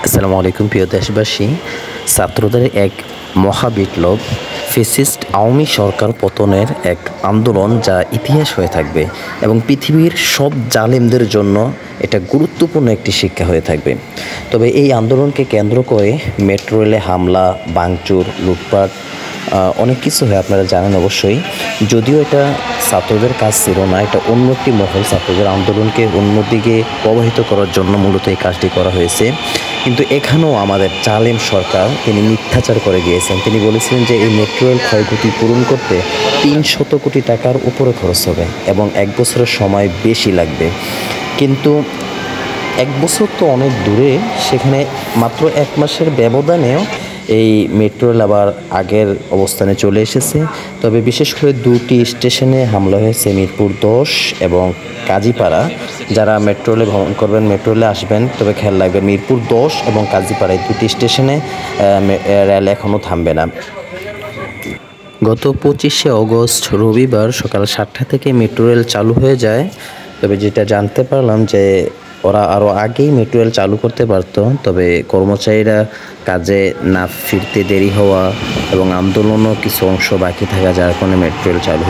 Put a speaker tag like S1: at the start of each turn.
S1: আসসালামু আলাইকুম প্রিয় দেশবাসী। ছাত্রদের এক মহাবিপ্লব, ফ্যাসিস্ট আওয়ামী সরকার পতনের এক আন্দোলন যা ইতিহাস হয়ে থাকবে এবং পৃথিবীর সব জালেমদের জন্য এটা গুরুত্বপূর্ণ একটি শিক্ষা হয়ে থাকবে। তবে এই আন্দোলনকে কেন্দ্র করে মেট্রো রেলে হামলা, ভাঙচুর, লুটপাট অনেক কিছু হয়, আপনারা জানেন অবশ্যই। যদিও এটা ছাত্রদের কাজ ছিল না, এটা অন্য একটি মহল ছাত্রদের আন্দোলনকে অন্যদিকে প্রবাহিত করার জন্য মূলত এই কাজটি করা হয়েছে। কিন্তু এখানেও আমাদের জালেম সরকার তিনি মিথ্যাচার করে গিয়েছেন। তিনি বলেছিলেন যে এই মেট্রো রেল ক্ষয়ক্ষতি পূরণ করতে ৩০০ কোটি টাকার উপরে খরচ হবে এবং ১ বছরের সময় বেশি লাগবে। কিন্তু ১ বছর তো অনেক দূরে, সেখানে মাত্র ১ মাসের ব্যবধানেও এই মেট্রো রেল আবার আগের অবস্থানে চলে এসেছে। তবে বিশেষ করে দুটি স্টেশনে হামলা হয়েছে, মিরপুর ১০ এবং কাজীপাড়া। যারা মেট্রো রেলে ভ্রমণ করবেন, মেট্রো রেলে আসবেন, তবে খেয়াল রাখবেন মিরপুর ১০ এবং কাজীপাড়া এই দুটি স্টেশনে রেল এখনও থামবে না। গত ২৫শে অগস্ট রবিবার সকাল ৭টা থেকে মেট্রো রেল চালু হয়ে যায়। তবে যেটা জানতে পারলাম যে ওরা আরও আগেই মেট্রো রেল চালু করতে পারতো, তবে কর্মচারীরা কাজে না ফিরতে দেরি হওয়া এবং আন্দোলনও কিছু অংশ বাকি থাকা, যার কারণে মেট্রো রেল চালু